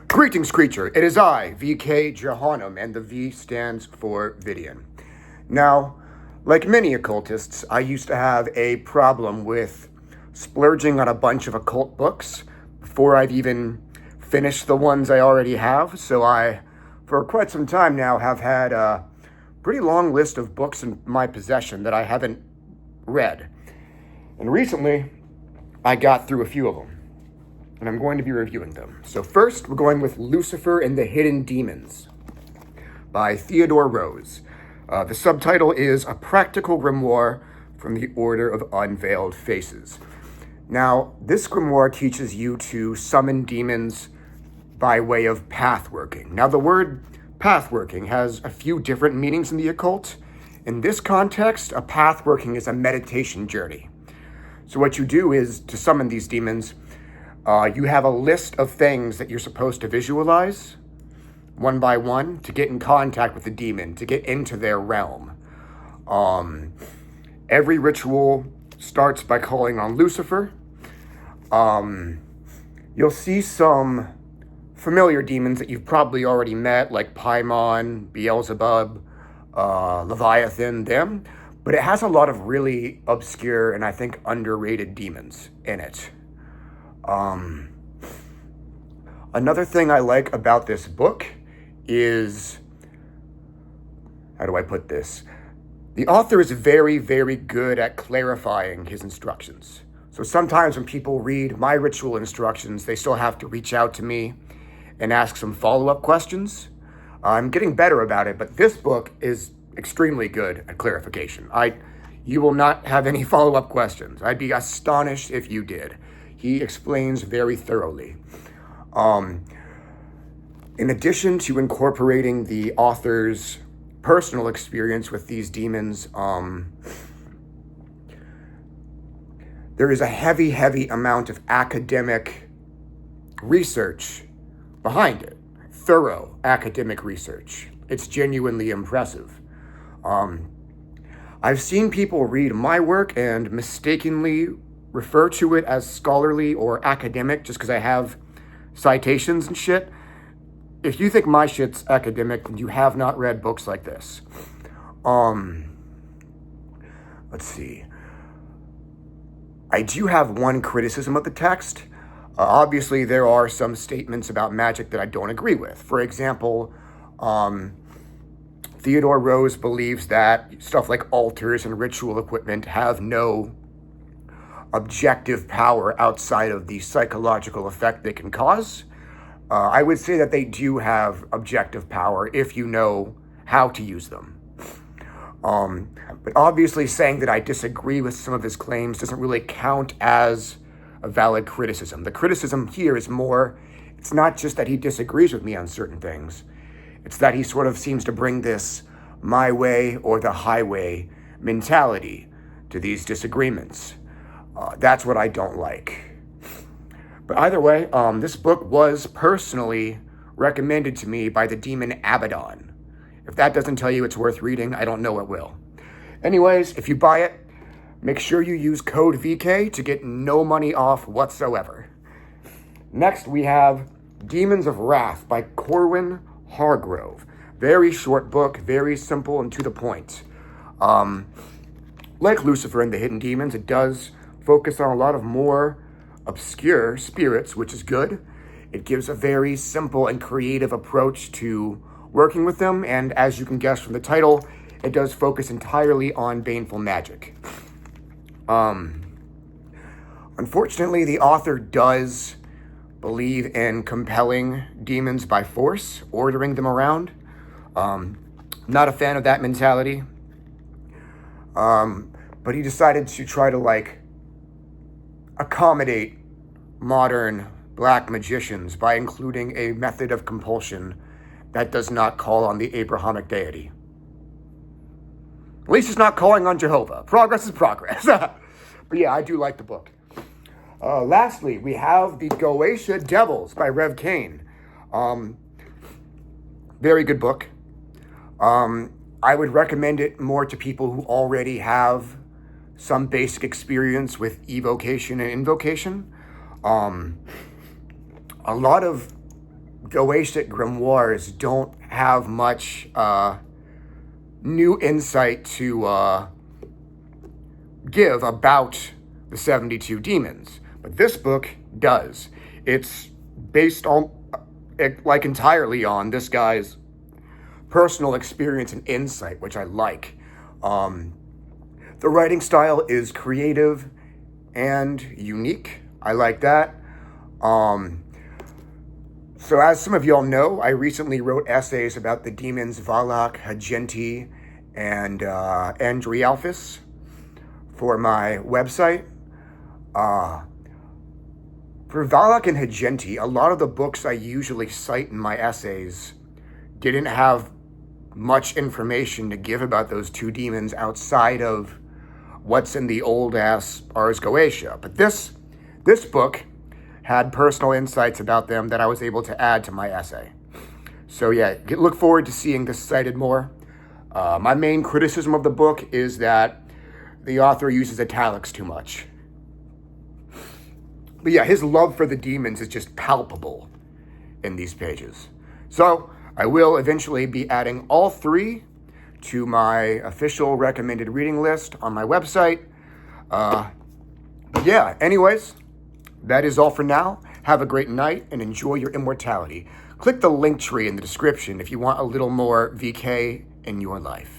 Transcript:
Greetings, creature. It is I, VK Jehanum, and the V stands for Vidian. Now, like many occultists, I used to have a problem with splurging on a bunch of occult books before I've even finished the ones I already have. So I, for quite some time now, have had a pretty long list of books in my possession that I haven't read. And recently, I got through a few of them, and I'm going to be reviewing them. So first, we're going with Lucifer and the Hidden Demons by Theodore Rose. The subtitle is A Practical Grimoire from the Order of Unveiled Faces. Now, this grimoire teaches you to summon demons by way of pathworking. Now, the word pathworking has a few different meanings in the occult. In this context, a pathworking is a meditation journey. So what you do is, to summon these demons, you have a list of things that you're supposed to visualize one by one to get in contact with the demon, to get into their realm. Every ritual starts by calling on Lucifer. You'll see some familiar demons that you've probably already met, like Paimon, Beelzebub, Leviathan, them. But it has a lot of really obscure and I think underrated demons in it. Another thing I like about this book is, how do I put this? The author is very, very good at clarifying his instructions. So sometimes when people read my ritual instructions, they still have to reach out to me and ask some follow-up questions. I'm getting better about it, but this book is extremely good at clarification. You will not have any follow-up questions. I'd be astonished if you did. He explains very thoroughly. In addition to incorporating the author's personal experience with these demons, there is a heavy, heavy amount of academic research behind it. Thorough academic research. It's genuinely impressive. I've seen people read my work and mistakenly refer to it as scholarly or academic just because I have citations and shit. If you think my shit's academic, then you have not read books like this. Let's see. I do have one criticism of the text. Obviously, there are some statements about magic that I don't agree with. For example, Theodore Rose believes that stuff like altars and ritual equipment have no objective power outside of the psychological effect they can cause. I would say that they do have objective power if you know how to use them. But obviously saying that I disagree with some of his claims doesn't really count as a valid criticism. The criticism here is more, it's not just that he disagrees with me on certain things. It's that he sort of seems to bring this my way or the highway mentality to these disagreements. That's what I don't like. But either way, this book was personally recommended to me by the demon Abaddon. If that doesn't tell you it's worth reading, I don't know what will. Anyways, if you buy it, make sure you use code VK to get no money off whatsoever. Next, we have Demons of Wrath by Corwin Hargrove. Very short book, very simple and to the point. Like Lucifer and the Hidden Demons, it does focus on a lot of more obscure spirits, which is good. It gives a very simple and creative approach to working with them, and as you can guess from the title, it does focus entirely on baneful magic. Unfortunately, the author does believe in compelling demons by force, ordering them around. Not a fan of that mentality. But he decided to try to accommodate modern black magicians by including a method of compulsion that does not call on the Abrahamic deity. At least it's not calling on Jehovah. Progress is progress. But yeah, I do like the book. Lastly, we have the Goetia Devils by Rev Cain. Very good book. I would recommend it more to people who already have some basic experience with evocation and invocation. A lot of Goetic grimoires don't have much new insight to give about the 72 demons. But this book does. It's based on, like, entirely on this guy's personal experience and insight, which I like. The writing style is creative and unique. I like that. So as some of y'all know, I recently wrote essays about the demons Valak, Hagenti, and Andrialphus for my website. For Valak and Hagenti, a lot of the books I usually cite in my essays didn't have much information to give about those two demons outside of what's in the old-ass Ars Goetia. But this book had personal insights about them that I was able to add to my essay. So yeah, look forward to seeing this cited more. My main criticism of the book is that the author uses italics too much. But yeah, his love for the demons is just palpable in these pages. So I will eventually be adding all three to my official recommended reading list on my website. Yeah, anyways, that is all for now. Have a great night and enjoy your immortality. Click the link tree in the description if you want a little more VK in your life.